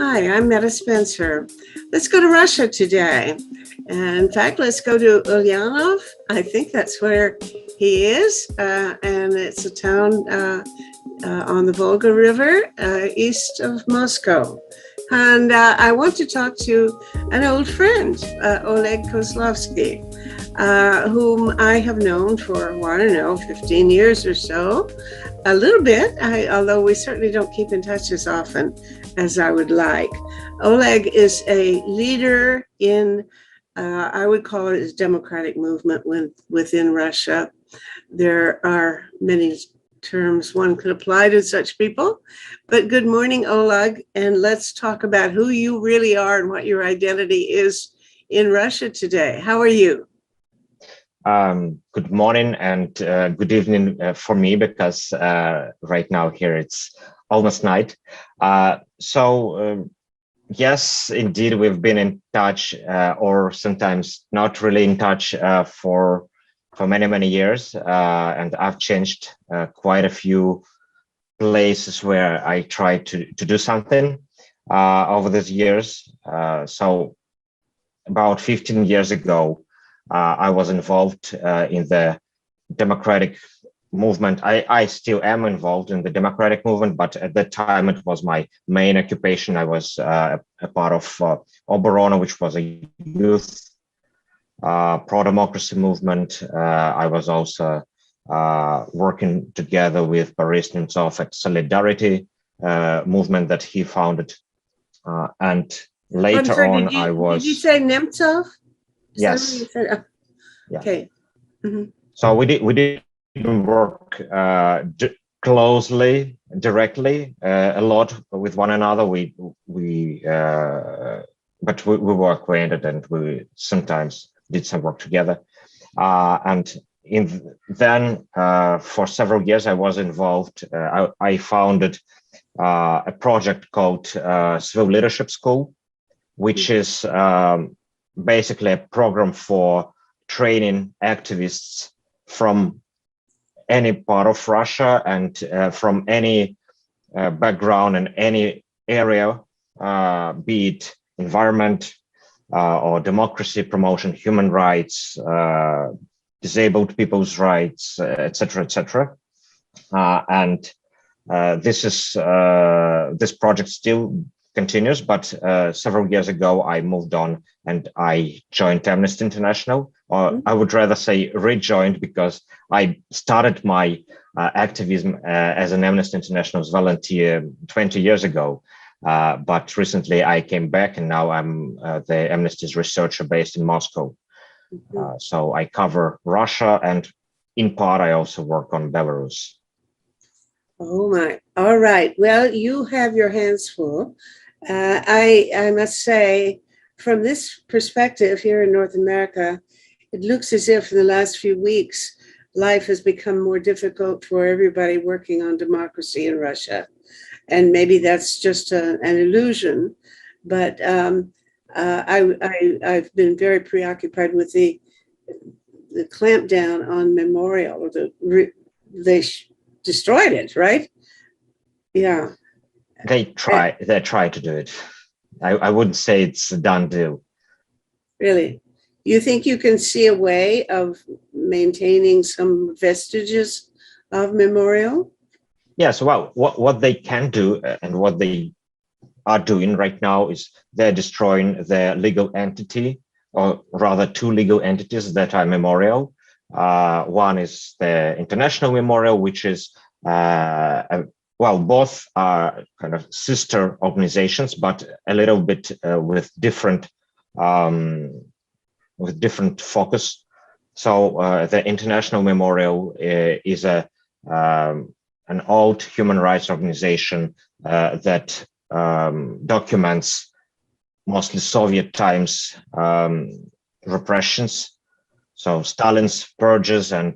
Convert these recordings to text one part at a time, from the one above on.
Hi, I'm Meta Spencer. Let's go to Russia today. And in fact, let's go to Ulyanov. I think that's where he is. And it's a town on the Volga River, east of Moscow. And I want to talk to an old friend, Oleg Kozlovsky, whom I have known for, well, I don't know, 15 years or so. A little bit, although we certainly don't keep in touch as often as I would like. Oleg is a leader in, I would call it a democratic movement within Russia. There are many terms one could apply to such people. But good morning, Oleg, and let's talk about who you really are and what your identity is in Russia today. How are you? Good morning and good evening for me, because right now here it's almost night. Yes, indeed, we've been in touch, or sometimes not really in touch for many years, and I've changed quite a few places where I try to do something over these years. So about 15 years ago, I was involved in the democratic movement. I still am involved in the democratic movement, but at that time it was my main occupation. I was a part of Oborona, which was a youth pro-democracy movement. I was also working together with Boris Nemtsov at Solidarity movement that he founded. And later sorry, on, I was... Did you say Nemtsov? Yes. Oh, yeah. Okay. Mm-hmm. So we didn't work closely, directly, a lot with one another. But we were acquainted, and we sometimes did some work together. And then for several years, I was involved. I founded a project called Civil Leadership School, which is basically a program for training activists from any part of Russia and from any background and any area, be it environment or democracy promotion, human rights, disabled people's rights, etc., etc. And this project still continues, but several years ago I moved on and I joined Amnesty International, or I would rather say rejoined, because I started my activism as an Amnesty International's volunteer 20 years ago. But recently I came back, and now I'm the Amnesty's researcher based in Moscow. So I cover Russia, and in part I also work on Belarus. Oh my! All right. Well, you have your hands full. I must say, from this perspective here in North America, it looks as if in the last few weeks, life has become more difficult for everybody working on democracy in Russia. And maybe that's just an illusion, but I've been very preoccupied with the clampdown on Memorial, or they destroyed it, right? Yeah. They try to do it. I wouldn't say it's a done deal. Really? You think you can see a way of maintaining some vestiges of Memorial? Yes, well, what they can do and what they are doing right now is they're destroying their legal entity, or rather two legal entities that are Memorial. One is the International Memorial, which is, both are kind of sister organizations, but a little bit with different focus. So the International Memorial is an old human rights organization that documents mostly Soviet times repressions. So Stalin's purges and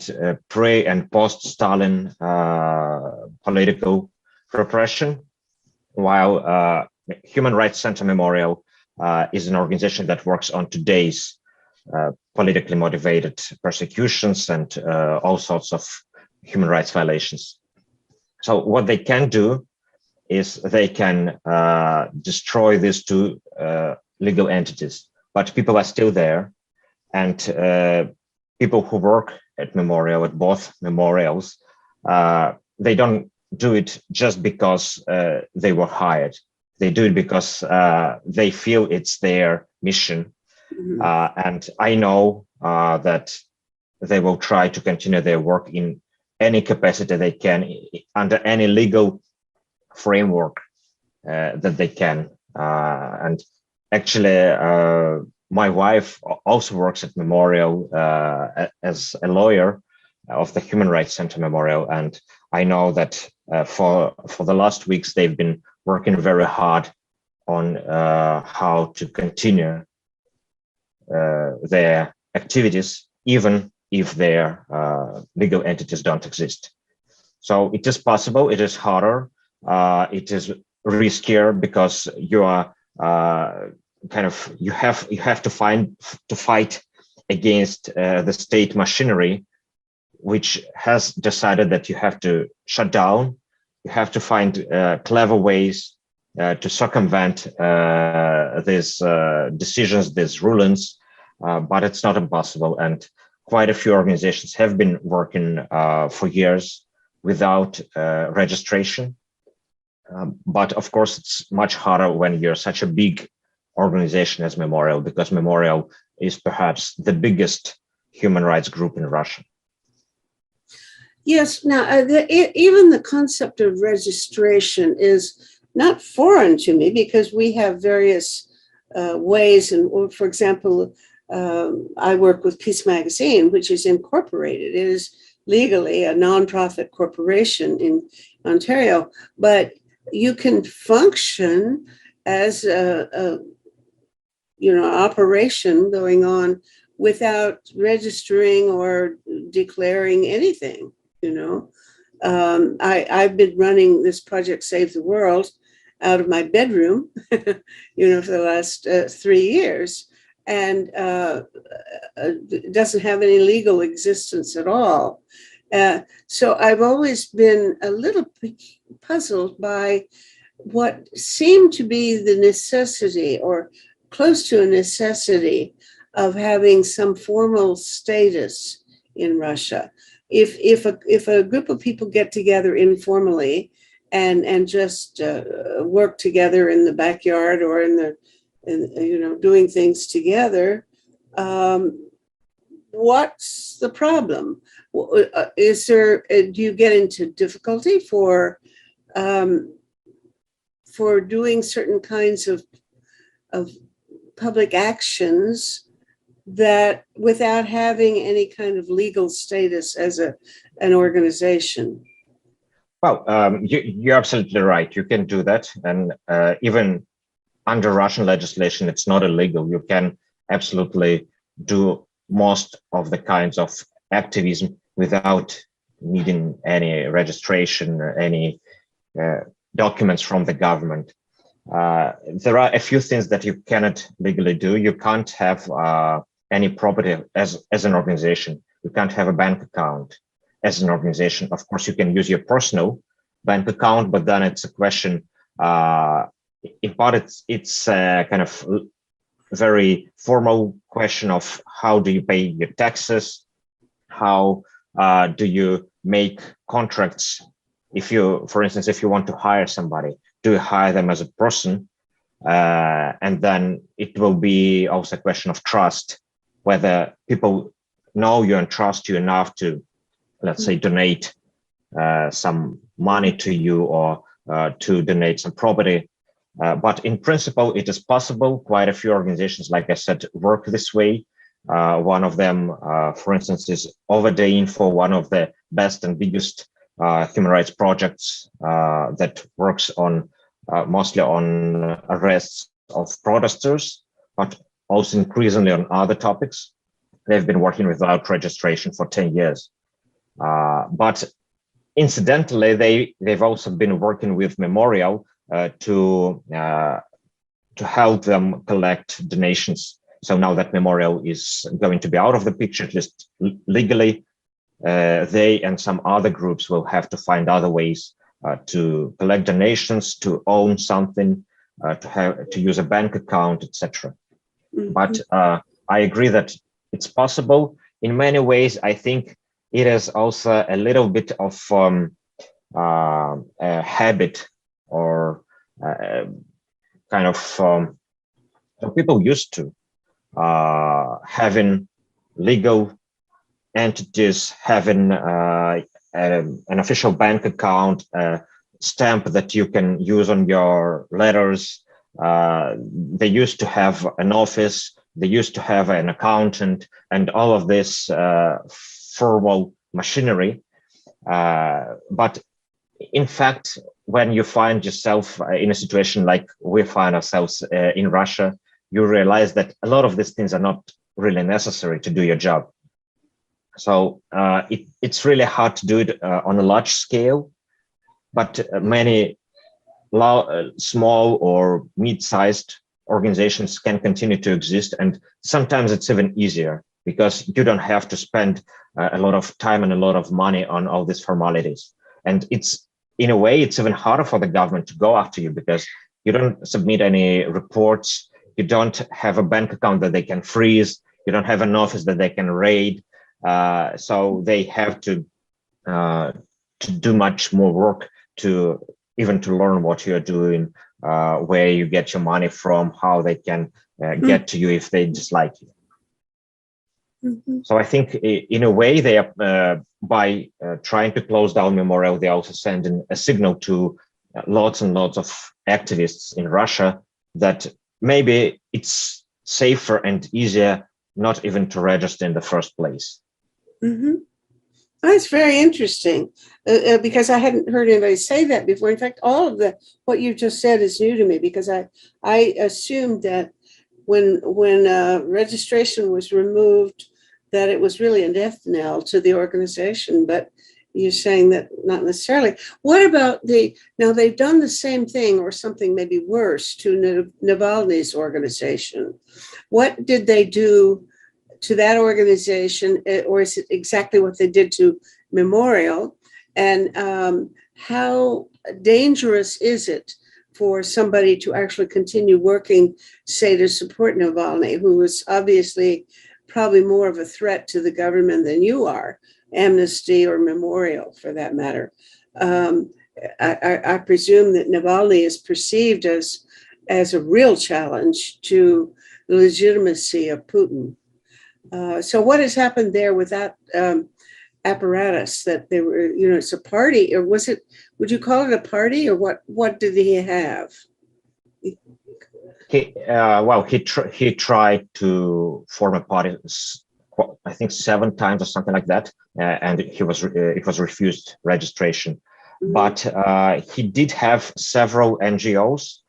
pre and post-Stalin political repression, while Human Rights Center Memorial is an organization that works on today's politically motivated persecutions and all sorts of human rights violations. So what they can do is they can destroy these two legal entities, but people are still there, and people who work at Memorial, at both memorials, they don't do it just because they were hired. They do it because they feel it's their mission. And I know that they will try to continue their work in any capacity they can, under any legal framework that they can. And actually, my wife also works at Memorial as a lawyer of the Human Rights Center Memorial, and I know that for the last weeks they've been working very hard on how to continue their activities, even if their legal entities don't exist. So it is possible. It is harder. It is riskier because you are you have to fight against the state machinery, which has decided that you have to shut down. You have to find clever ways to circumvent these decisions, these rulings, but it's not impossible. And quite a few organizations have been working for years without registration. But of course, it's much harder when you're such a big organization as Memorial, because Memorial is perhaps the biggest human rights group in Russia. Yes. Now, even the concept of registration is not foreign to me, because we have various ways. And for example, I work with Peace Magazine, which is incorporated. It is legally a nonprofit corporation in Ontario, but you can function as a operation going on without registering or declaring anything. I've been running this project Save the World out of my bedroom, for the last 3 years, and it doesn't have any legal existence at all. So I've always been a little puzzled by what seemed to be the necessity, or close to a necessity, of having some formal status in Russia. If a group of people get together informally and just work together in the backyard or doing things together, what's the problem? Do you get into difficulty for doing certain kinds of public actions that without having any kind of legal status as an organization? Well, you're absolutely right. You can do that. And even under Russian legislation, it's not illegal. You can absolutely do most of the kinds of activism without needing any registration or any documents from the government. There are a few things that you cannot legally do. You can't have any property as an organization. You can't have a bank account as an organization. Of course, you can use your personal bank account, but then it's a question. In part, it's a kind of very formal question of how do you pay your taxes, how do you make contracts. For instance, if you want to hire somebody, do you hire them as a person? And then it will be also a question of trust, whether people know you and trust you enough to, let's say, donate some money to you or to donate some property. But in principle, it is possible. Quite a few organizations, like I said, work this way. One of them, for instance, is Over the Info, one of the best and biggest human rights projects that works on mostly on arrests of protesters, but also increasingly on other topics. They've been working without registration for 10 years. But incidentally, they've also been working with Memorial to help them collect donations. So now that Memorial is going to be out of the picture, at least legally, they and some other groups will have to find other ways to collect donations, to own something, to use a bank account, etc. Mhm. But I agree that it's possible. In many ways, I think it is also a little bit of a habit or kind of people used to having legal entities, having an official bank account, a stamp that you can use on your letters. They used to have an office, they used to have an accountant, and all of this formal machinery. But in fact, when you find yourself in a situation like we find ourselves in Russia, you realize that a lot of these things are not really necessary to do your job. So it's really hard to do it on a large scale, but many small or mid-sized organizations can continue to exist. And sometimes it's even easier because you don't have to spend a lot of time and a lot of money on all these formalities. And it's, in a way, it's even harder for the government to go after you because you don't submit any reports. You don't have a bank account that they can freeze. You don't have an office that they can raid. So they have to do much more work to even to learn what you're doing, where you get your money from, how they can get to you if they dislike you. Mm-hmm. So I think in a way they are, by trying to close down Memorial, they also sending a signal to lots and lots of activists in Russia that maybe it's safer and easier not even to register in the first place. Mm-hmm. That's very interesting because I hadn't heard anybody say that before. In fact, all of what you just said is new to me because I assumed that when registration was removed, that it was really a death knell to the organization. But you're saying that not necessarily. What about now they've done the same thing or something maybe worse to Navalny's organization. What did they do to that organization, or is it exactly what they did to Memorial? And how dangerous is it for somebody to actually continue working, say, to support Navalny, who is obviously probably more of a threat to the government than you are, Amnesty or Memorial for that matter? I presume that Navalny is perceived as a real challenge to the legitimacy of Putin. So what has happened there with that apparatus that they were, it's a party, or was it, would you call it a party, or what did he have? He tried to form a party, I think 7 times or something like that, and it was refused registration. Mm-hmm. But he did have several NGOs.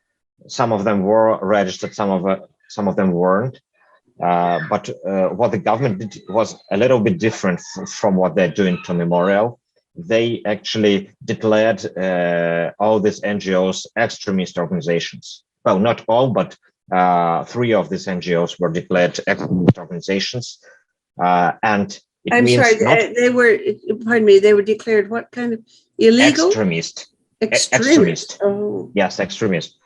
Some of them were registered, some of them weren't. But what the government did was a little bit different from what they're doing to Memorial. They actually declared all these NGOs extremist organizations. Well, not all, but 3 of these NGOs were declared extremist organizations. And I'm sorry, they were, pardon me, they were declared what kind of illegal? Extremist. Extremist. Oh. Yes, extremist.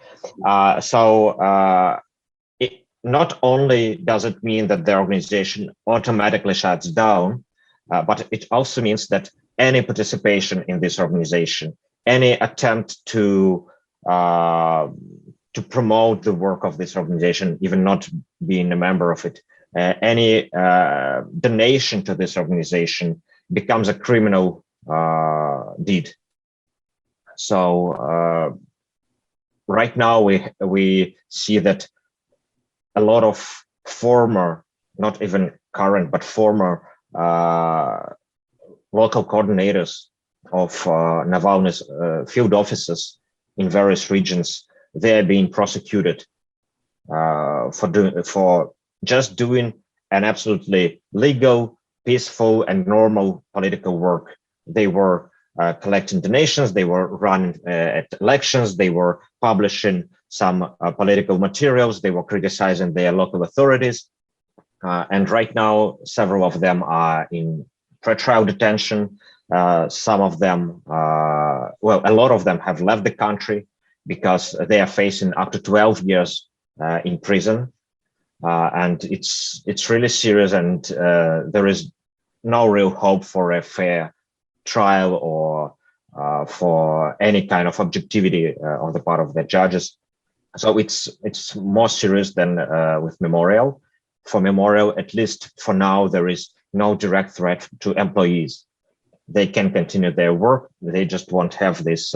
Not only does it mean that the organization automatically shuts down, but it also means that any participation in this organization, any attempt to promote the work of this organization, even not being a member of it, any donation to this organization becomes a criminal deed. So right now we see that a lot of former, not even current, but former local coordinators of Navalny's field offices in various regions, they're being prosecuted for just doing an absolutely legal, peaceful, and normal political work. They were collecting donations, they were running at elections, they were publishing some political materials, they were criticizing their local authorities. And right now, several of them are in pretrial detention. Some of them, well, a lot of them have left the country because they are facing up to 12 years in prison. And it's really serious, and there is no real hope for a fair trial or for any kind of objectivity on the part of the judges. So it's more serious than with Memorial. For Memorial, at least for now, there is no direct threat to employees. They can continue their work. They just won't have this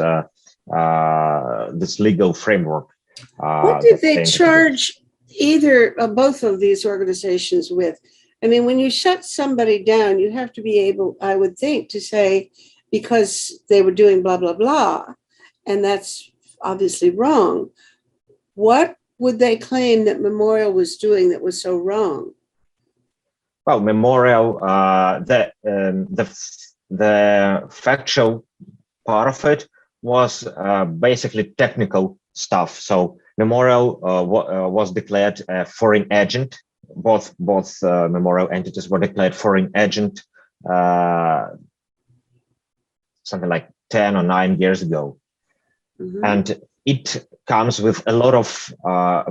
this legal framework. What did they charge either both of these organizations with? I mean, when you shut somebody down, you have to be able, I would think, to say because they were doing blah blah blah, and that's obviously wrong. What would they claim that Memorial was doing that was so wrong? Well, Memorial, the factual part of it was basically technical stuff. So Memorial was declared a foreign agent. Both Memorial entities were declared foreign agent something like 10 or 9 years ago. Mm-hmm. And it comes with a lot of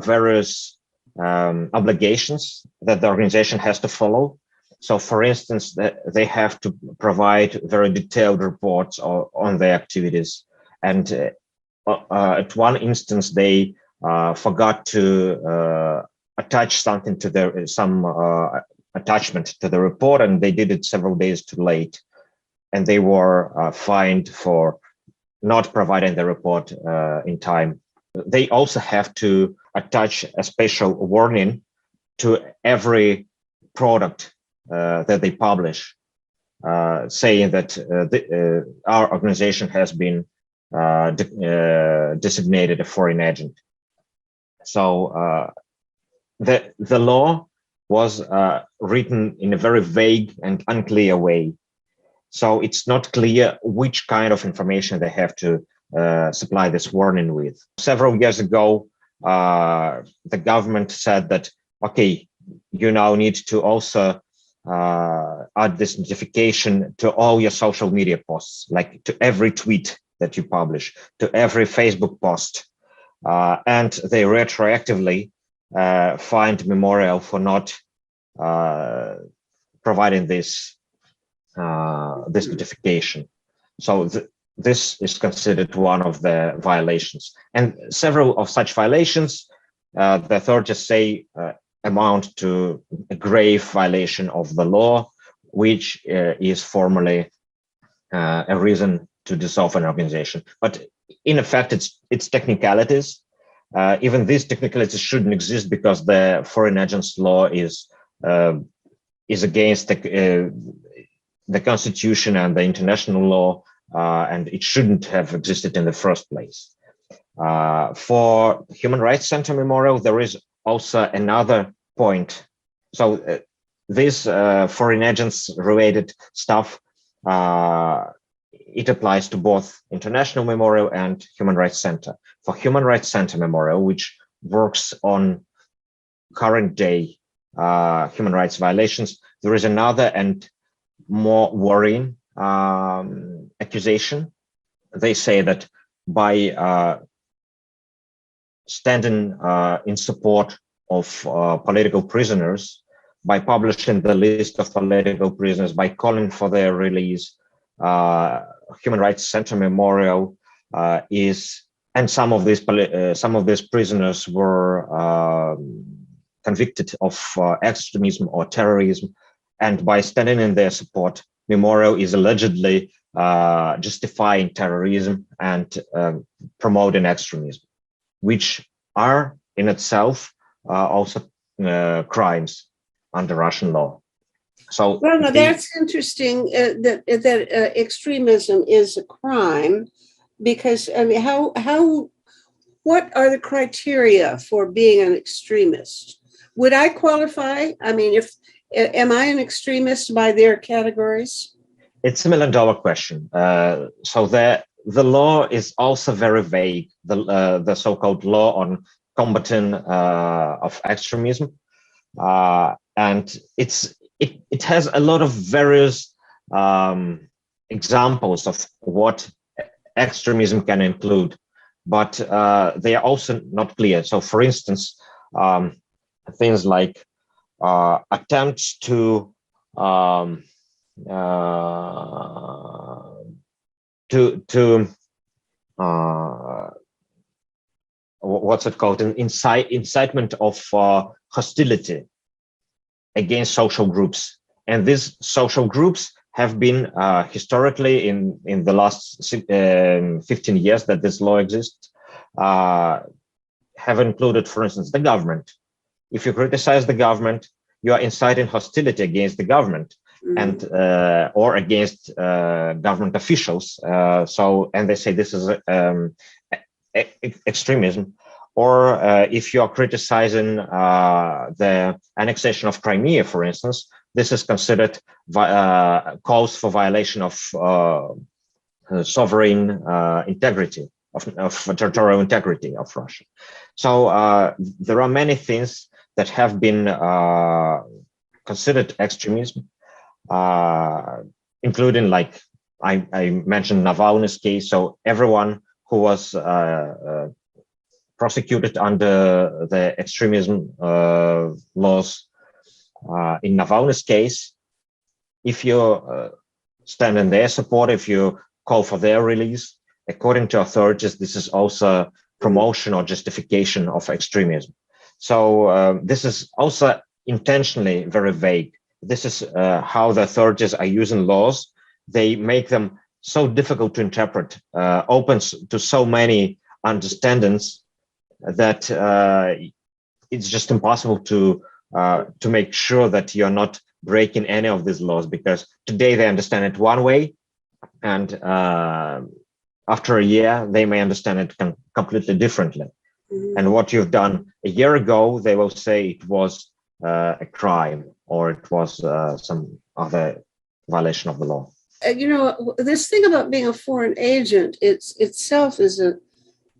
various obligations that the organization has to follow. So, for instance, they have to provide very detailed reports on their activities. And at one instance, they forgot to attach something to some attachment to the report, and they did it several days too late. And they were fined for not providing the report in time. They also have to attach a special warning to every product that they publish, saying that our organization has been designated a foreign agent. So the law was written in a very vague and unclear way. So it's not clear which kind of information they have to supply this warning with. Several years ago, the government said that, okay, you now need to also add this notification to all your social media posts, like to every tweet that you publish, to every Facebook post. And they retroactively fined Memorial for not providing this notification. So this is considered one of the violations. And several of such violations, the authorities say, amount to a grave violation of the law, which is formally a reason to dissolve an organization. But in effect, it's technicalities. Even these technicalities shouldn't exist because the foreign agents law is against the Constitution and the international law, and it shouldn't have existed in the first place. For Human Rights Center Memorial, there is also another point. So this foreign agents related stuff, it applies to both International Memorial and Human Rights Center. For Human Rights Center Memorial, which works on current day human rights violations, there is another and more worrying accusation. They say that by standing in support of political prisoners, by publishing the list of political prisoners, by calling for their release, Human Rights Center Memorial is, and some of these prisoners were convicted of extremism or terrorism, and by standing in their support, Memorial is allegedly justifying terrorism and promoting extremism, which are in itself also crimes under Russian law. So, well, no, that's interesting that extremism is a crime, because I mean, what are the criteria for being an extremist? Would I qualify? I mean, am I an extremist by their categories? It's $1 million question. So the law is also very vague. The so-called law on combating of extremism, and it has a lot of various examples of what extremism can include, but they are also not clear. So, for instance, things like attempts to what's it called? An incitement of hostility against social groups, and these social groups have been historically in the last 15 years that this law exists, have included, for instance, the government. If you criticize the government, you are inciting hostility against the government and or against government officials. And they say this is extremism. Or if you are criticizing the annexation of Crimea, for instance, this is considered calls for violation of sovereign integrity, of territorial integrity of Russia. So there are many things that have been considered extremism, including, like I mentioned, Navalny's case. So everyone who was prosecuted under the extremism laws in Navalny's case, if you stand in their support, if you call for their release, according to authorities, this is also promotion or justification of extremism. So this is also intentionally very vague. This is how the authorities are using laws. They make them so difficult to interpret, opens to so many understandings that it's just impossible to make sure that you're not breaking any of these laws, because today they understand it one way, and after a year they may understand it completely differently. And what you've done a year ago, they will say it was a crime, or it was some other violation of the law. You know, this thing about being a foreign agent, itself is a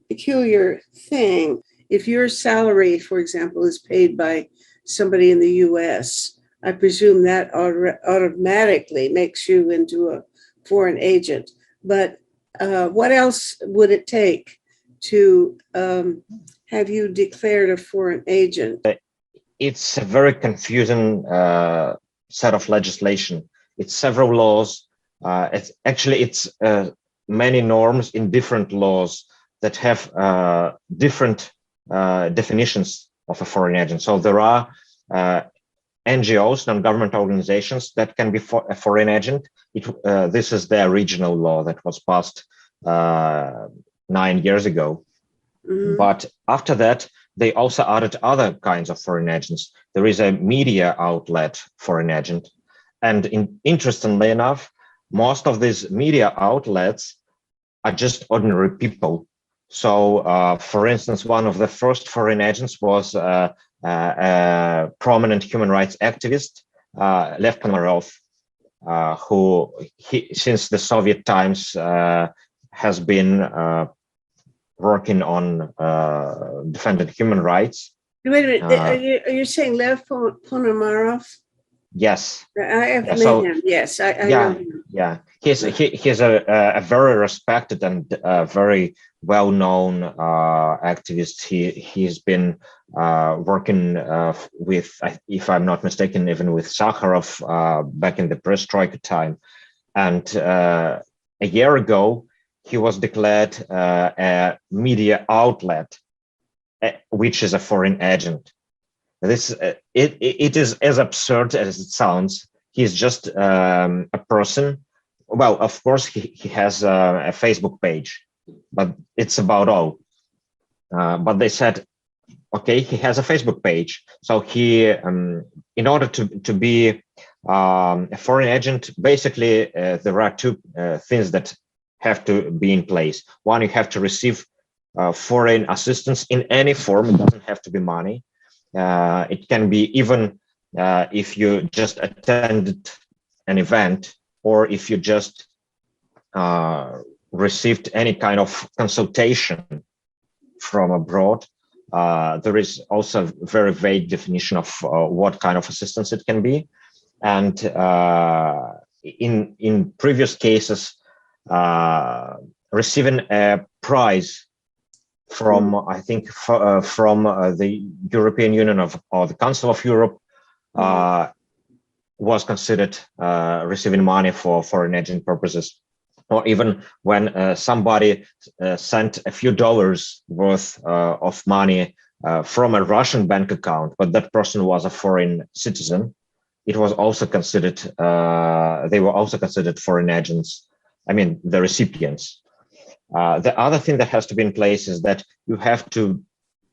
peculiar thing. If your salary, for example, is paid by somebody in the US, I presume that automatically makes you into a foreign agent. But what else would it take to have you declared a foreign agent? It's a very confusing set of legislation. It's several laws. It's many norms in different laws that have different definitions of a foreign agent. So there are NGOs, non-government organizations, that can be a foreign agent. This is their regional law that was passed 9 years ago. But after that, they also added other kinds of foreign agents. There is a media outlet foreign agent. And interestingly enough, most of these media outlets are just ordinary people. So, for instance, one of the first foreign agents was a prominent human rights activist, Lev Komarov, who since the Soviet times has been working on defending human rights. Wait a minute, are you saying Lev Ponomarov? Yes. I have met him. Yes, I know him. Yeah, he's a very respected and very well-known activist. He's been working with, if I'm not mistaken, even with Sakharov back in the perestroika time. And a year ago, he was declared a media outlet, which is a foreign agent. This it is as absurd as it sounds. He's just a person. Well, of course, he has a Facebook page, but it's about all. But they said, okay, he has a Facebook page. So he, in order to be a foreign agent, basically there are two things that have to be in place. One, you have to receive foreign assistance in any form. It doesn't have to be money. It can be even if you just attended an event, or if you just received any kind of consultation from abroad. There is also a very vague definition of what kind of assistance it can be. And in previous cases receiving a prize from, I think, from the European Union or the Council of Europe, was considered receiving money for foreign agent purposes. Or even when somebody sent a few dollars worth of money from a Russian bank account, but that person was a foreign citizen, it was also considered, they were also considered foreign agents. I mean, the recipients. The other thing that has to be in place is that you have to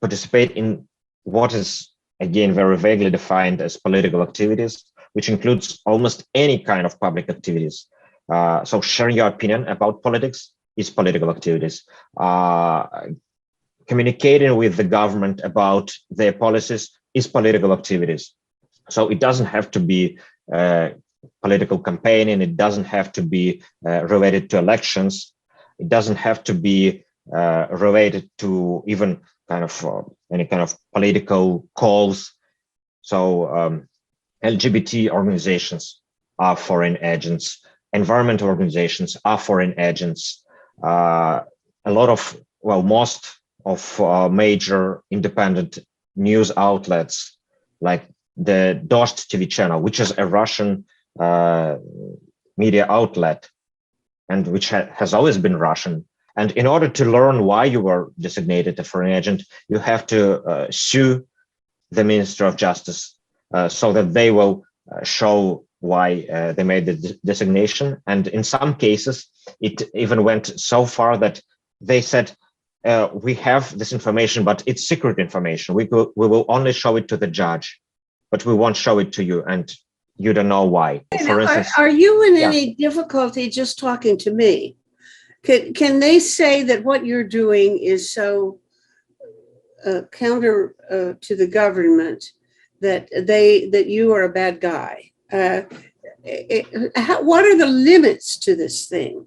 participate in what is, again, very vaguely defined as political activities, which includes almost any kind of public activities. So sharing your opinion about politics is political activities. Communicating with the government about their policies is political activities. So it doesn't have to be political campaigning. It doesn't have to be related to elections. It doesn't have to be related to even kind of any kind of political calls. So LGBT organizations are foreign agents. Environmental organizations are foreign agents. A lot of, well, most of major independent news outlets, like the Dost TV channel, which is a Russian media outlet, and which has always been Russian. And in order to learn why you were designated a foreign agent, you have to sue the Minister of Justice so that they will show why they made the designation. And in some cases, it even went so far that they said, we have this information, but it's secret information. We will only show it to the judge, but we won't show it to you, and you don't know why. For instance, are you in any difficulty just talking to me? Can they say that what you're doing is so counter to the government that you are a bad guy? What are the limits to this thing?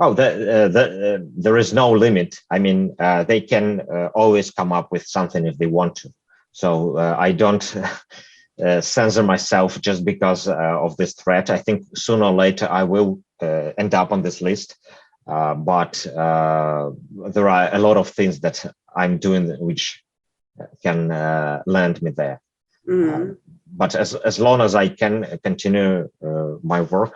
Oh, there is no limit. I mean, they can always come up with something if they want to. So I don't censor myself just because of this threat. I think sooner or later I will end up on this list. But there are a lot of things that I'm doing which can land me there. But as long as I can continue my work,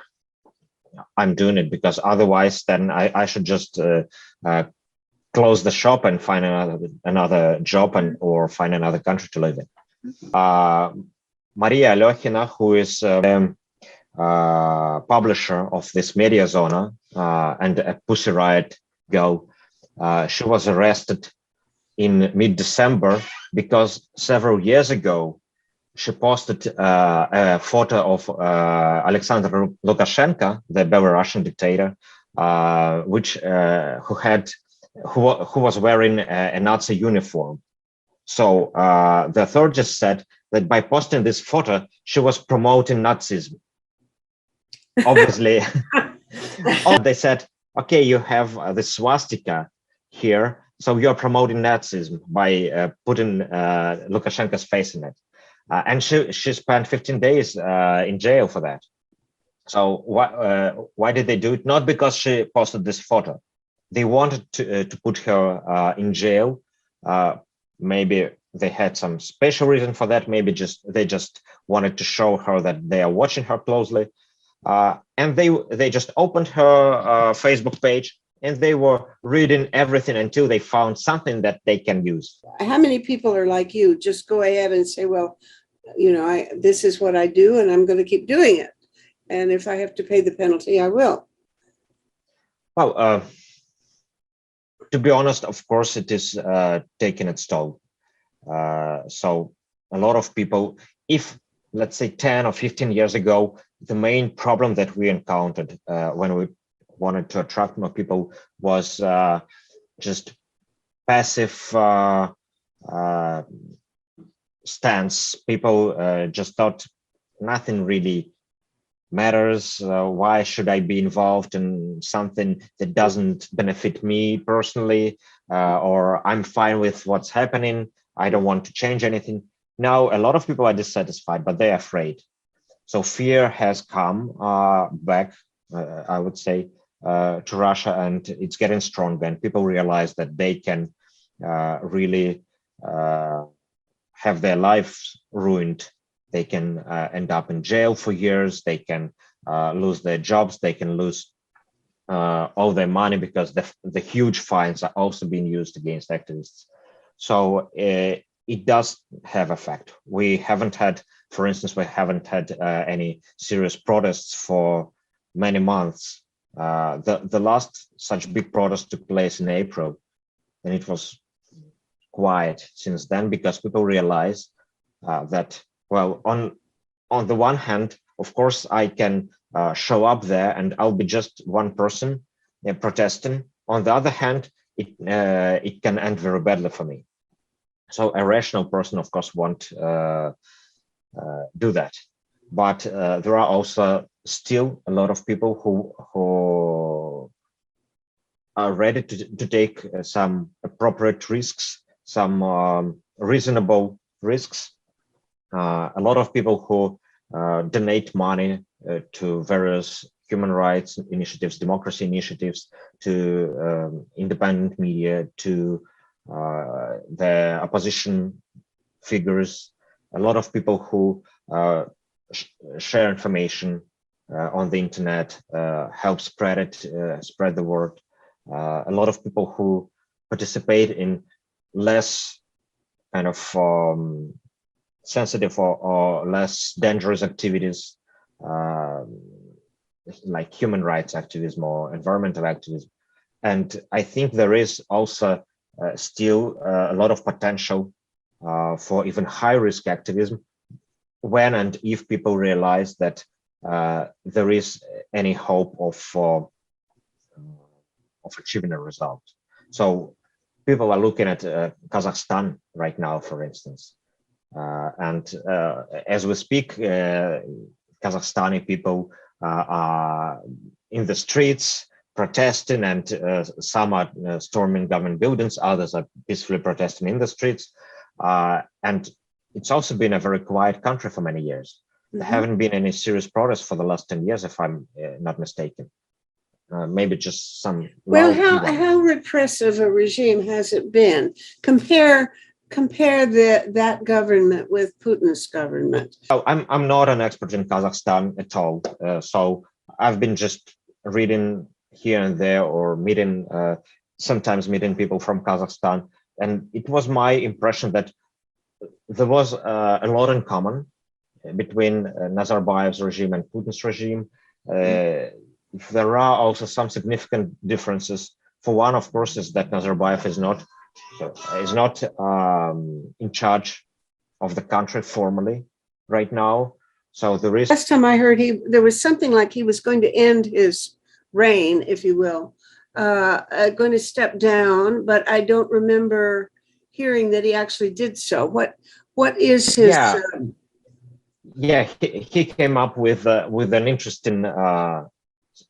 I'm doing it, because otherwise then I should just close the shop and find another job or find another country to live in. Maria Alyokhina, who is publisher of this Media Zona and a Pussy Riot girl, she was arrested in mid-December because several years ago she posted a photo of Alexander Lukashenko, the Belarusian dictator, who was wearing a Nazi uniform. So the authorities said that by posting this photo, she was promoting Nazism. Obviously, they said, okay, you have the swastika here, so you're promoting Nazism by putting Lukashenko's face in it. And she spent 15 days in jail for that. So why did they do it? Not because she posted this photo. They wanted to put her in jail. Maybe they had some special reason for that. Maybe they just wanted to show her that they are watching her closely. And they just opened her Facebook page, and they were reading everything until they found something that they can use. How many people are like you? Just go ahead and say, well, this is what I do, and I'm going to keep doing it. And if I have to pay the penalty, I will. Well, to be honest, of course, it is taking its toll. So a lot of people, if let's say 10 or 15 years ago, the main problem that we encountered when we wanted to attract more people was just passive stance. People just thought nothing really matters. Why should I be involved in something that doesn't benefit me personally? Or I'm fine with what's happening. I don't want to change anything. Now, a lot of people are dissatisfied, but they're afraid. So fear has come back, I would say, to Russia, and it's getting stronger. And people realize that they can really have their lives ruined. They can end up in jail for years. They can lose their jobs. They can lose all their money because the huge fines are also being used against activists. So it does have effect. We haven't had, for instance, we haven't had any serious protests for many months. The last such big protest took place in April, and it was quiet since then because people realize that, well, on the one hand, of course, I can show up there and I'll be just one person protesting. On the other hand, it can end very badly for me. So a rational person, of course, won't do that. But there are also still a lot of people who are ready to take some appropriate risks, some reasonable risks. A lot of people who donate money to various human rights initiatives, democracy initiatives, to independent media, to the opposition figures, a lot of people who share information on the internet, help spread it, spread the word. A lot of people who participate in less kind of sensitive or less dangerous activities, like human rights activism or environmental activism. And I think there is also still a lot of potential for even high risk activism when and if people realize that there is any hope of achieving a result. So people are looking at Kazakhstan right now, for instance. And as we speak, Kazakhstani people are in the streets protesting, and some are storming government buildings, others are peacefully protesting in the streets. And it's also been a very quiet country for many years. There haven't been any serious protests for the last 10 years, if I'm not mistaken. Maybe just some. Well, how repressive a regime has it been? Compare that government with Putin's government. Oh, I'm not an expert in Kazakhstan at all, so I've been just reading here and there or meeting sometimes meeting people from Kazakhstan, and it was my impression that there was a lot in common between Nazarbayev's regime and Putin's regime. There are also some significant differences. For one, of course, is that Nazarbayev is not in charge of the country formally right now. So there is. Last time I heard, there was something like he was going to end his reign, if you will, going to step down, but I don't remember hearing that he actually did so. What is his? Yeah, he came up with an interesting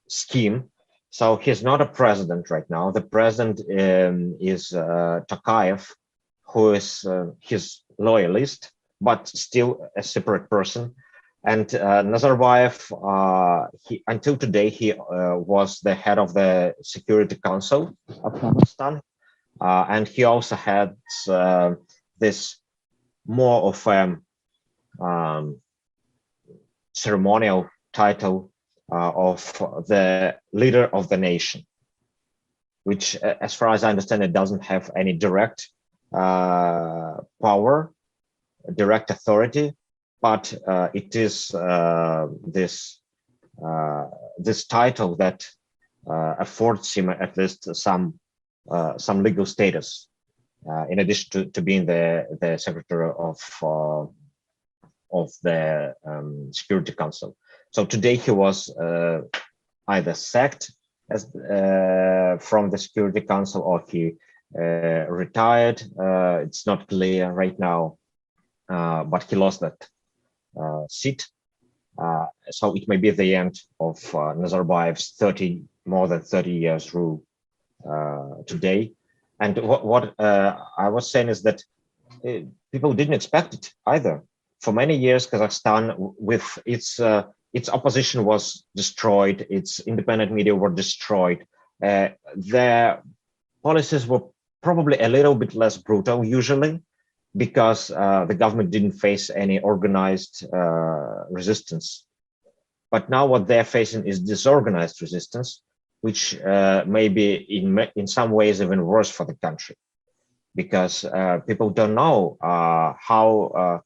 scheme. So he's not a president right now. The president is Tokayev, who is his loyalist, but still a separate person. And Nazarbayev, until today, he was the head of the Security Council of Kazakhstan. And he also had this more of a ceremonial title of the leader of the nation, which, as far as I understand, it doesn't have any direct power, direct authority, but it is this title that affords him at least some legal status, in addition to being the secretary of the Security Council. So today he was either sacked as from the Security Council, or he retired. It's not clear right now, but he lost that seat. So it may be the end of Nazarbayev's more than 30 years rule today. And what I was saying is that people didn't expect it either. for many years, Kazakhstan, with its opposition was destroyed, its independent media were destroyed. Their policies were probably a little bit less brutal usually, because the government didn't face any organized resistance. But now what they're facing is disorganized resistance, which may be in some ways even worse for the country, because people don't know how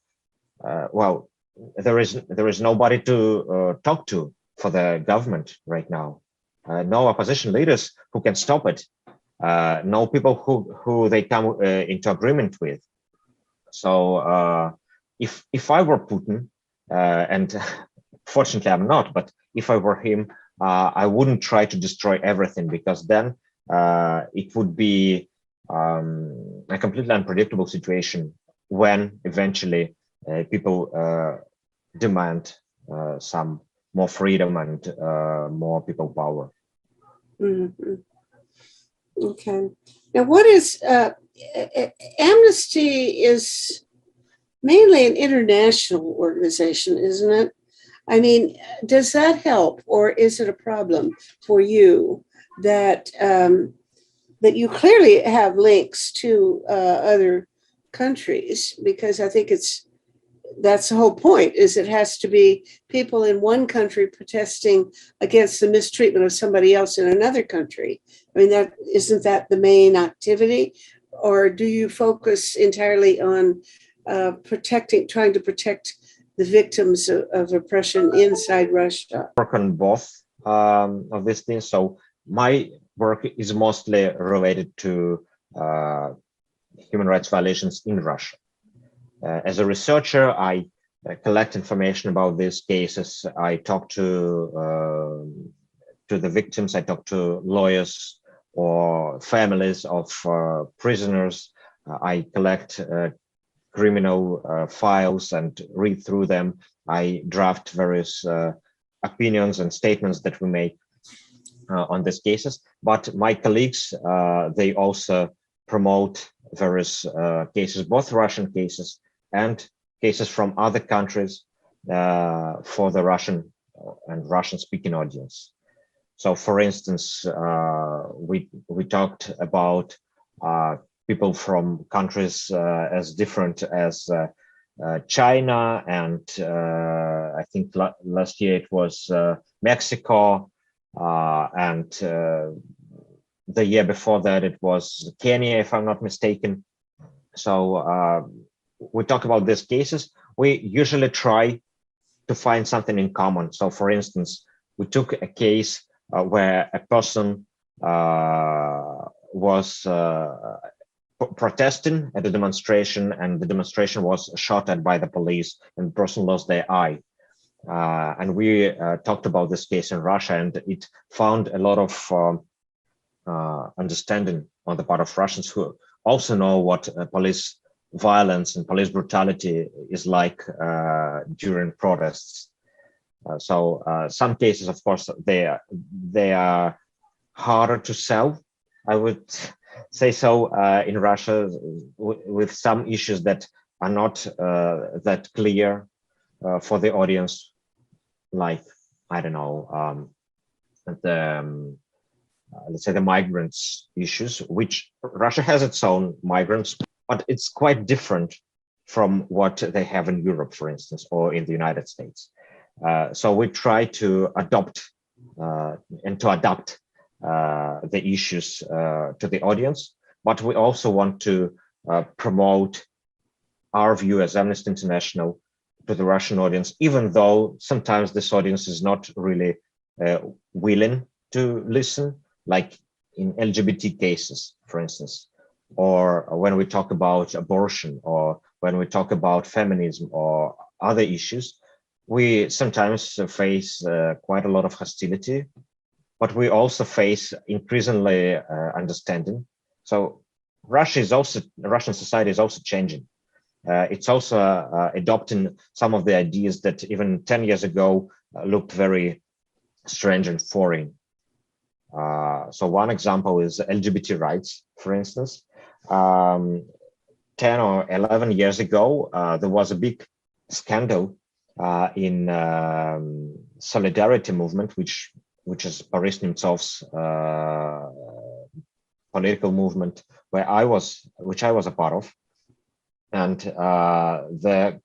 well, there is nobody to talk to for the government right now. No opposition leaders who can stop it. No people who they come into agreement with. So if I were Putin, and fortunately I'm not, but if I were him, I wouldn't try to destroy everything, because then it would be a completely unpredictable situation when eventually people demand some more freedom and more people power. Mm-hmm. Okay. Now, what is Amnesty is mainly an international organization, isn't it? I mean, does that help, or is it a problem for you that that you clearly have links to other countries? Because I think that's the whole point, is it has to be people in one country protesting against the mistreatment of somebody else in another country. I mean, that isn't that the main activity, or do you focus entirely on trying to protect the victims of oppression inside Russia? Work on both of these things. So my work is mostly related to human rights violations in Russia. As a researcher, I collect information about these cases. I talk to the victims. I talk to lawyers or families of prisoners. I collect criminal files and read through them. I draft various opinions and statements that we make on these cases. But my colleagues, they also promote various cases, both Russian cases and cases from other countries for the Russian and Russian-speaking audience. So, for instance, we talked about people from countries as different as China, and I think last year it was Mexico, and the year before that it was Kenya, if I'm not mistaken. So we talk about these cases. We usually try to find something in common. So, for instance, we took a case where a person was protesting at a demonstration, and the demonstration was shot at by the police, and the person lost their eye. And we talked about this case in Russia, and it found a lot of understanding on the part of Russians, who also know what police violence and police brutality is like during protests. So some cases, of course, they are harder to sell, I would say so, in Russia, with some issues that are not that clear for the audience, like, I don't know, let's say the migrants issues, which Russia has its own migrants, but it's quite different from what they have in Europe, for instance, or in the United States. So we try to adopt and to adapt the issues to the audience, but we also want to promote our view as Amnesty International to the Russian audience, even though sometimes this audience is not really willing to listen, like in LGBT cases, for instance, or when we talk about abortion, or when we talk about feminism or other issues. We sometimes face quite a lot of hostility, but we also face increasingly understanding. So Russian society is also changing. It's also adopting some of the ideas that even 10 years ago looked very strange and foreign. So one example is LGBT rights, for instance. 10 or 11 years ago, there was a big scandal in Solidarity movement, which is Boris Nemtsov's political movement, which I was a part of, and the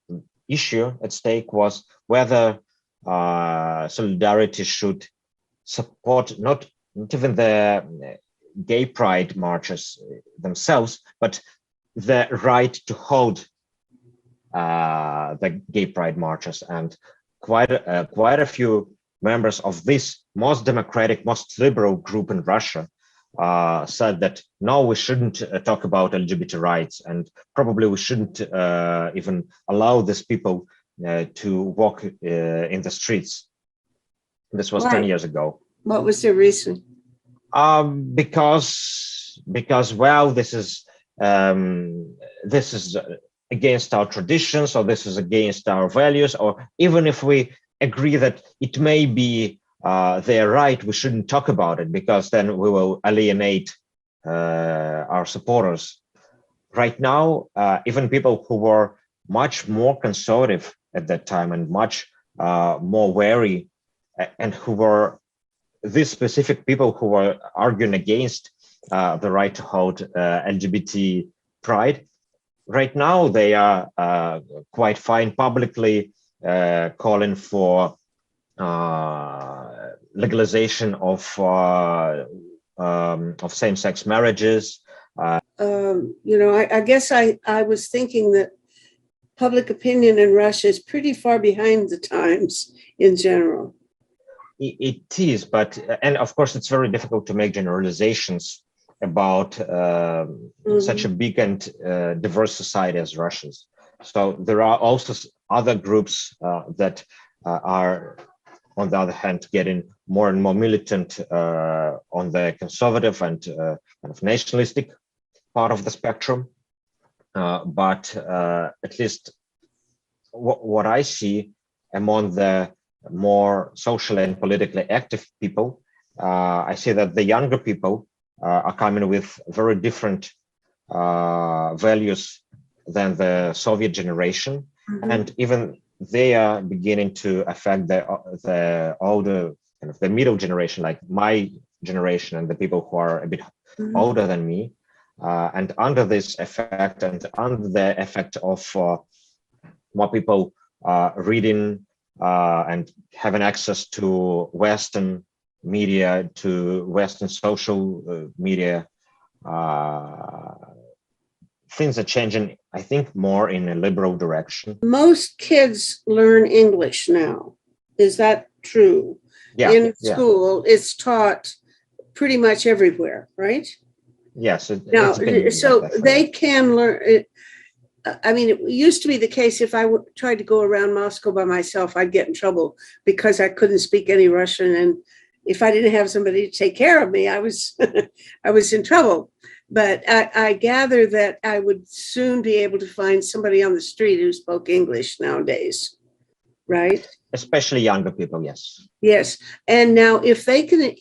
issue at stake was whether Solidarity should support not even the gay pride marches themselves, but the right to hold the gay pride marches. And quite a few members of this most democratic, most liberal group in Russia said that no, we shouldn't talk about LGBT rights, and probably we shouldn't even allow these people to walk in the streets. This was 10 years ago. What was the reason? Because well, this is against our traditions, or this is against our values, or even if we agree that it may be they're right, we shouldn't talk about it because then we will alienate our supporters. Right now, even people who were much more conservative at that time and much more wary, and who were these specific people who were arguing against the right to hold LGBT pride, right now they are quite fine publicly calling for legalization of same-sex marriages. I guess I was thinking that public opinion in Russia is pretty far behind the times in general. It is, and of course it's very difficult to make generalizations about such a big and diverse society as Russia's. So there are also other groups that are, on the other hand, getting more and more militant on the conservative and kind of nationalistic part of the spectrum. But at least what I see among the more socially and politically active people, I see that the younger people are coming with very different values than the Soviet generation, and even they are beginning to affect the older, kind of the middle generation, like my generation and the people who are a bit older than me. And under this effect, and under the effect of more people reading and having access to Western media, to Western social media, things are changing, I think, more in a liberal direction. Most kids learn English now. Is that true? Yeah, in school, it's taught pretty much everywhere, right? Yes. Now, so they can learn it. I mean, it used to be the case if I tried to go around Moscow by myself, I'd get in trouble because I couldn't speak any Russian. And if I didn't have somebody to take care of me, I was I was in trouble. But I gather that I would soon be able to find somebody on the street who spoke English nowadays, right? Especially younger people, yes. Yes. And now if they can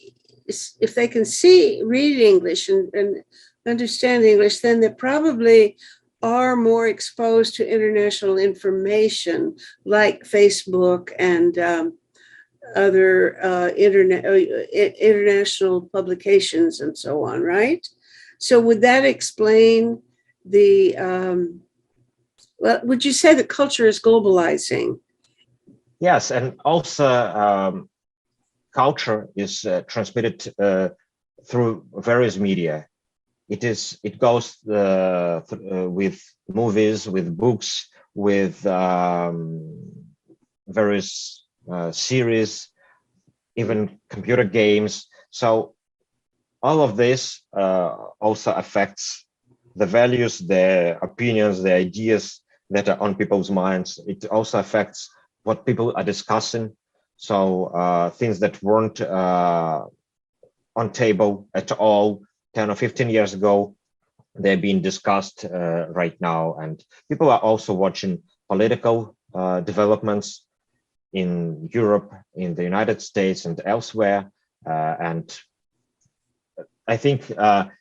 read English and understand English, then they probably are more exposed to international information like Facebook and other international publications and so on, right? So would that explain the, would you say the culture is globalizing? Yes, and also culture is transmitted through various media. It goes with movies, with books, with various series, even computer games. So all of this also affects the values, the opinions, the ideas that are on people's minds. It also affects what people are discussing. So things that weren't on table at all 10 or 15 years ago, they're being discussed right now. And people are also watching political developments in Europe, in the United States, and elsewhere. And I think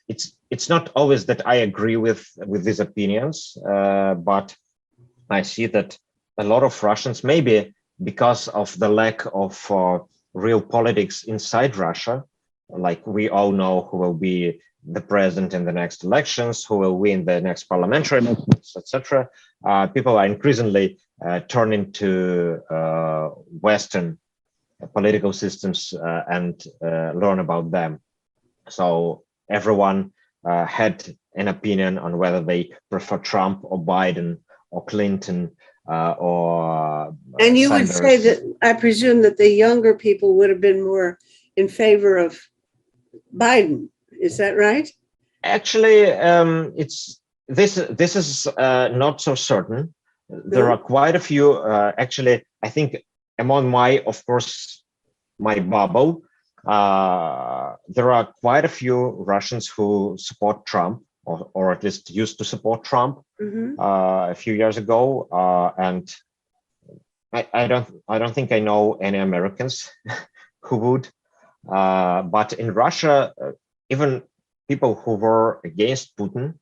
it's not always that I agree with these opinions, but I see that a lot of Russians, maybe because of the lack of real politics inside Russia, like we all know who will be the president in the next elections, who will win the next parliamentary elections, etc. People are increasingly turning to Western political systems and learn about them. So everyone had an opinion on whether they prefer Trump or Biden or Clinton or And you would say Sanders. that, I presume that the younger people would have been more in favor of Biden. Is that right? Actually, it's this is not so certain. There No? are quite a few. Actually, I think among my, of course, my bubble, there are quite a few Russians who support Trump, or at least used to support Trump Mm-hmm. a few years ago, and I don't think I know any Americans who would. But in Russia, even people who were against Putin,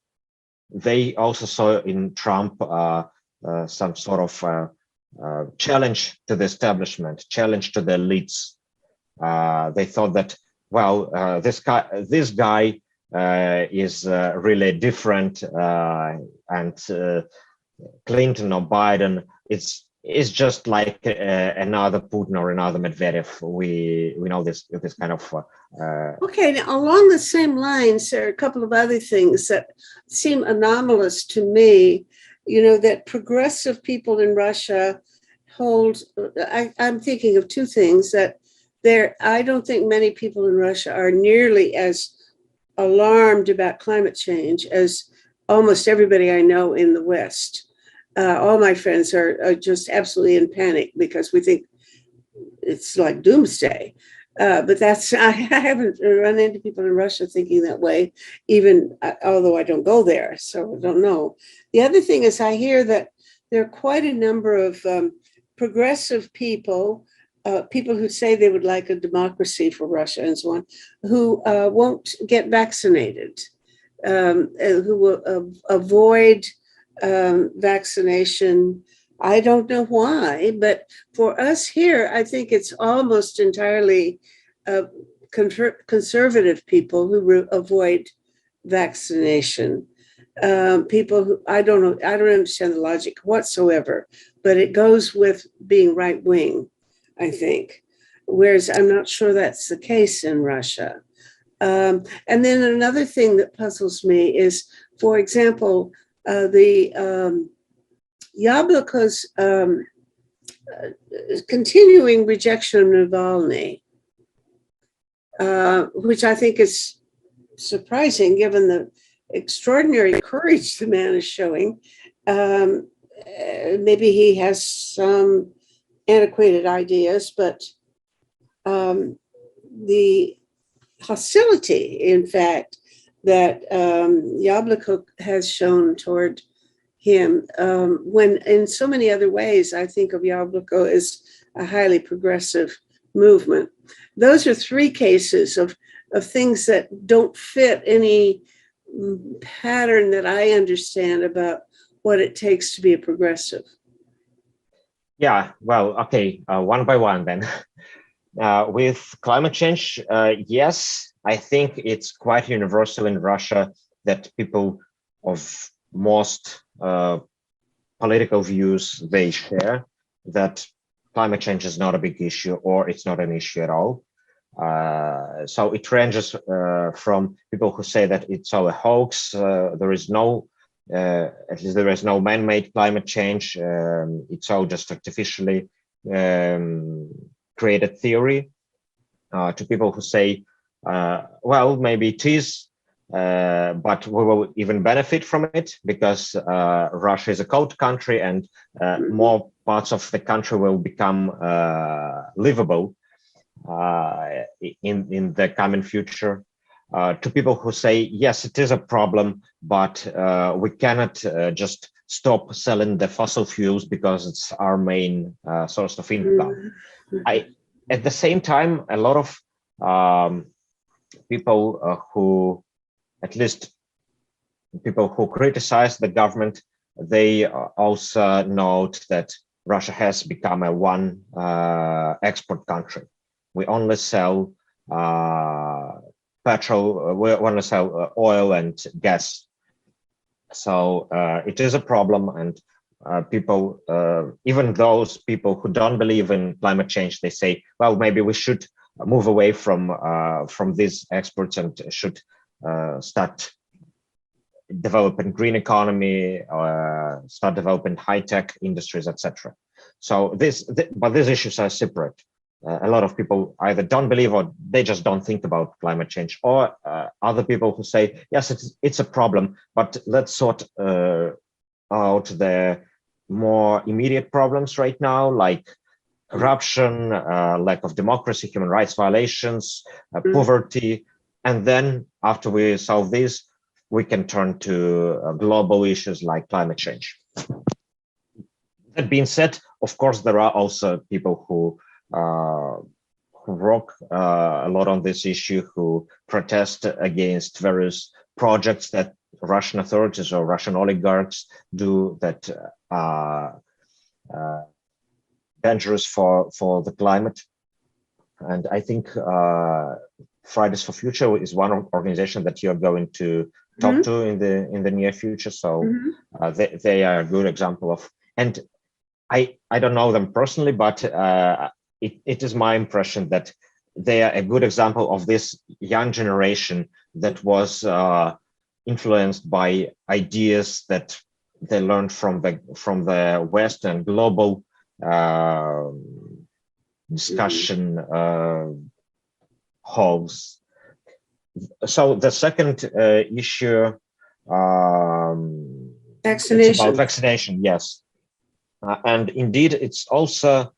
they also saw in Trump some sort of challenge to the establishment, challenge to the elites. They thought that, well, this guy is really different, and Clinton or Biden, it's just like another Putin or another Medvedev. We know this kind of. Okay, now along the same lines, there are a couple of other things that seem anomalous to me. You know, that progressive people in Russia hold, I'm thinking of two things that I don't think many people in Russia are nearly as alarmed about climate change as almost everybody I know in the West. All my friends are just absolutely in panic because we think it's like doomsday. But I haven't run into people in Russia thinking that way, even although I don't go there, so I don't know. The other thing is I hear that there are quite a number of progressive people, people who say they would like a democracy for Russia and so on, who won't get vaccinated, who will avoid vaccination. I don't know why, but for us here, I think it's almost entirely conservative people who avoid vaccination. People who I don't know, I don't understand the logic whatsoever, but it goes with being right wing, I think. Whereas I'm not sure that's the case in Russia. And then another thing that puzzles me is, for example, the Yabliko's continuing rejection of Navalny, which I think is surprising given the extraordinary courage the man is showing. Maybe he has some antiquated ideas, but the hostility, in fact, that Yabliko has shown toward him, when in so many other ways, I think of Yabliko as a highly progressive movement. Those are three cases of things that don't fit any pattern that I understand about what it takes to be a progressive. Yeah, well, okay, one by one then. With climate change, yes, I think it's quite universal in Russia that people of most political views, they share that climate change is not a big issue or it's not an issue at all. So it ranges from people who say that it's all a hoax, there is no, at least there is no man-made climate change, it's all just artificially created theory, to people who say, well, maybe it is, but we will even benefit from it because Russia is a cold country and more parts of the country will become livable in the coming future. To people who say, yes, it is a problem, but we cannot just stop selling the fossil fuels because it's our main source of income. At the same time, a lot of people who, at least people who criticize the government, they also note that, Russia has become a one export country. We only sell petrol, we only sell oil and gas. So it is a problem, and people, even those people who don't believe in climate change, they say, well, maybe we should move away from these exports and should start developing green economy, start developing high-tech industries, etc. So but these issues are separate. A lot of people either don't believe or they just don't think about climate change, or other people who say, yes, it's a problem, but let's sort out the more immediate problems right now, like corruption, lack of democracy, human rights violations, poverty. And then after we solve these, we can turn to global issues like climate change. That being said, of course, there are also people who work a lot on this issue, who protest against various projects that Russian authorities or Russian oligarchs do that are dangerous for the climate. And I think Fridays for Future is one organization that you're going to talk to in the near future. So they are a good example of, and I don't know them personally, but it is my impression that they are a good example of this young generation that was influenced by ideas that they learned from the West and global discussion halls. So the second issue, vaccination. It's about vaccination, yes. And indeed, it's also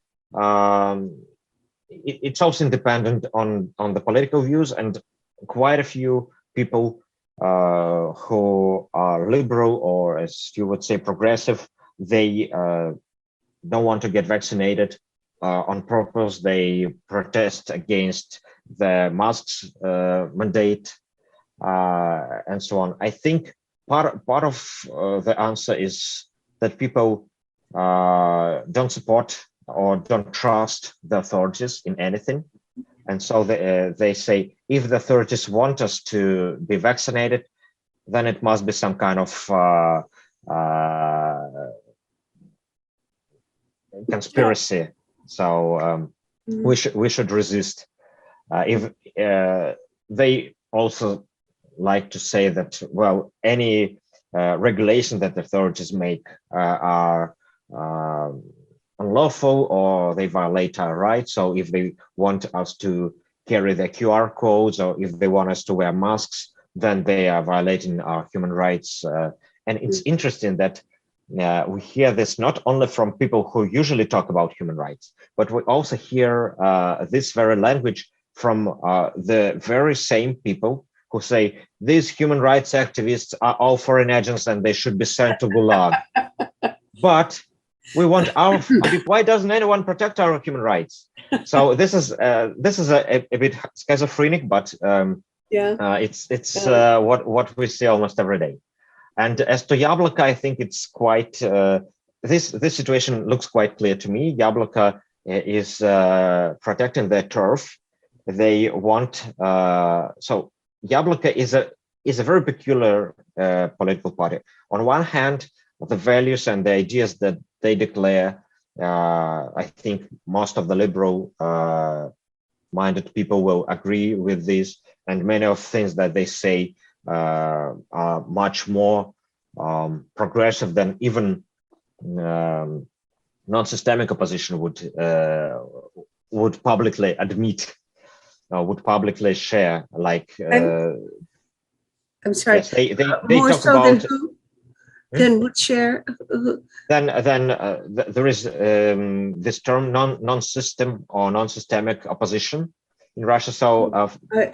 independent on the political views, and quite a few people who are liberal, or as you would say, progressive, they don't want to get vaccinated on purpose. They protest against the masks mandate and so on. I think part of the answer is that people don't support or don't trust the authorities in anything. And so they say, if the authorities want us to be vaccinated, then it must be some kind of conspiracy. So we should resist. If they also like to say that, well, any regulation that the authorities make are unlawful, or they violate our rights. So if they want us to carry the QR codes, or if they want us to wear masks, then they are violating our human rights. And it's interesting that we hear this not only from people who usually talk about human rights, but we also hear this very language from the very same people who say these human rights activists are all foreign agents and they should be sent to Gulag. But we want our. Why doesn't anyone protect our human rights? So this is a bit schizophrenic, but it's what we see almost every day. And as to Yabloko, I think it's quite this situation looks quite clear to me. Yabloko is protecting their turf. They want so Yabloko is a very peculiar political party. On one hand, the values and the ideas that they declare, I think most of the liberal minded people will agree with this, and many of the things that they say are much more progressive than even non-systemic opposition would publicly admit, would publicly share. Like I'm sorry. Yes, they more talk so about. Than who? Then would share. Then there is this term non-system or non-systemic opposition in Russia. So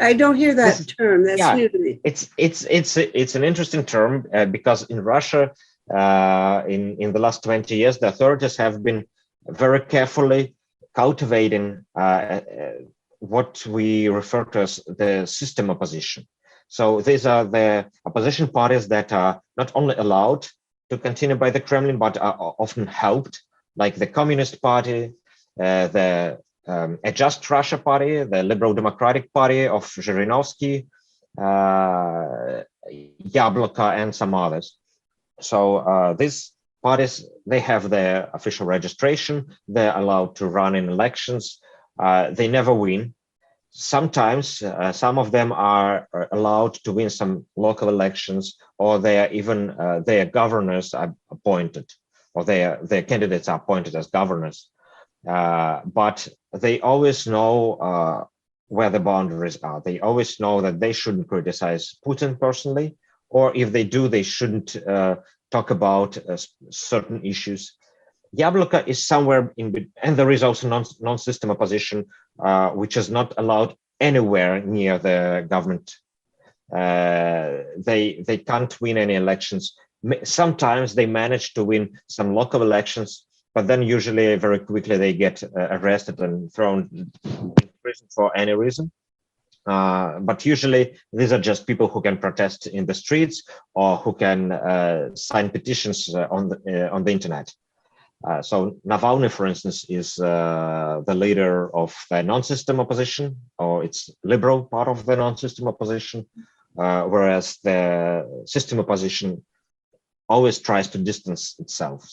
I don't hear that term. That's new to me. It's an interesting term because in Russia, in the last 20 years, the authorities have been very carefully cultivating what we refer to as the system opposition. So these are the opposition parties that are not only allowed to continue by the Kremlin, but are often helped like the Communist Party, the A Just Russia Party, the Liberal Democratic Party of Zhirinovsky, Yabloko, and some others. So these parties, they have their official registration. They're allowed to run in elections. They never win. Sometimes some of them are allowed to win some local elections, or they are even their governors are appointed, or their candidates are appointed as governors. But they always know where the boundaries are. They always know that they shouldn't criticize Putin personally, or if they do, they shouldn't talk about certain issues. Yabloko is somewhere in, and there is also non-system opposition, which is not allowed anywhere near the government. They can't win any elections. Sometimes they manage to win some local elections, but then usually very quickly they get arrested and thrown in prison for any reason. But usually these are just people who can protest in the streets or who can sign petitions on the internet. So Navalny, for instance, is the leader of the non-system opposition, or it's liberal part of the non-system opposition, whereas the system opposition always tries to distance itself,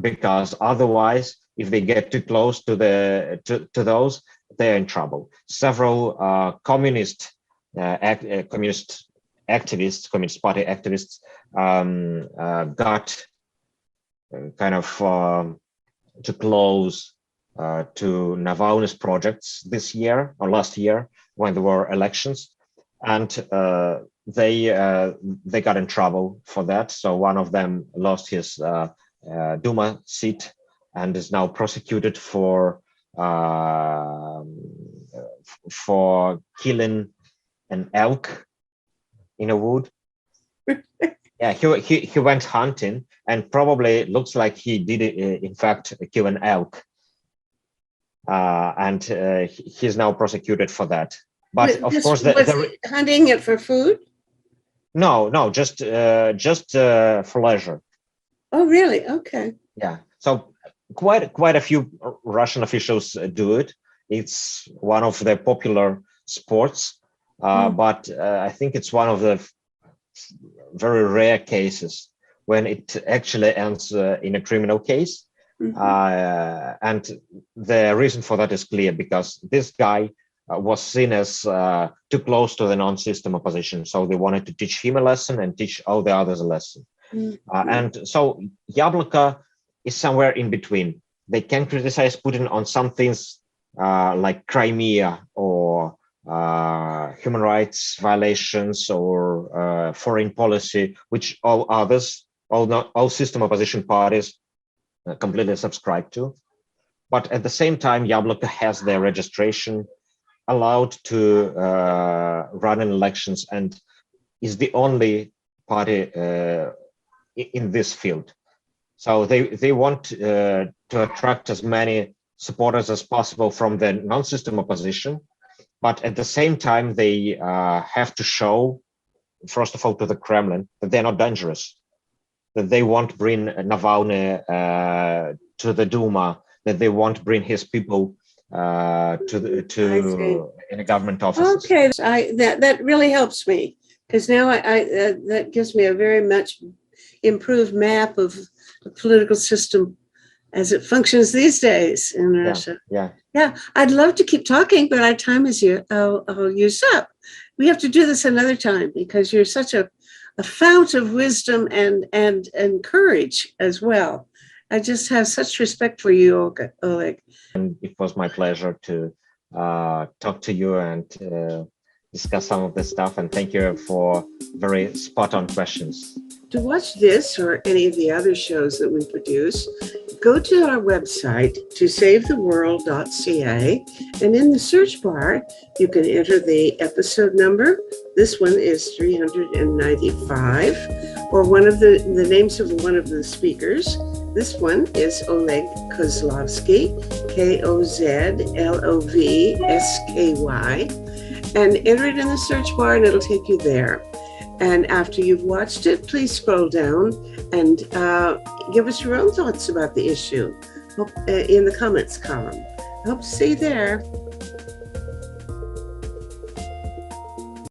because otherwise, if they get too close to those, they're in trouble. Several communist activists, Communist Party activists, got kind of too close to Navalny's projects this year or last year when there were elections, and they got in trouble for that. So one of them lost his Duma seat and is now prosecuted for killing an elk in a wood. Yeah, he went hunting, and probably looks like he did in fact kill an elk, and he's now prosecuted for that. But of course, hunting it for food? No, just for leisure. Oh, really? Okay. Yeah. So quite a few Russian officials do it. It's one of the popular sports, but I think it's one of the very rare cases when it actually ends in a criminal case. And the reason for that is clear, because this guy was seen as too close to the non-system opposition. So they wanted to teach him a lesson and teach all the others a lesson. And so Yabloko is somewhere in between. They can criticize Putin on some things like Crimea or human rights violations or foreign policy, which all others, all system opposition parties completely subscribe to. But at the same time, Yabloko has their registration, allowed to run in elections, and is the only party in this field. So they want to attract as many supporters as possible from the non-system opposition. But at the same time, they have to show, first of all, to the Kremlin that they're not dangerous, that they won't bring Navalny to the Duma, that they won't bring his people to in a government office. Okay, that really helps me, because now that gives me a very much improved map of the political system as it functions these days in Russia. Yeah. I'd love to keep talking, but our time is used up. We have to do this another time, because you're such a fount of wisdom and courage as well. I just have such respect for you, Oleg. And it was my pleasure to talk to you and discuss some of this stuff. And thank you for very spot-on questions. To watch this or any of the other shows that we produce, go to our website, tosavetheworld.ca, and in the search bar, you can enter the episode number. This one is 395, or one of the names of one of the speakers. This one is Oleg Kozlovsky, Kozlovsky, and enter it in the search bar and it'll take you there. And after you've watched it, please scroll down and give us your own thoughts about the issue in the comments column. I hope to see you there.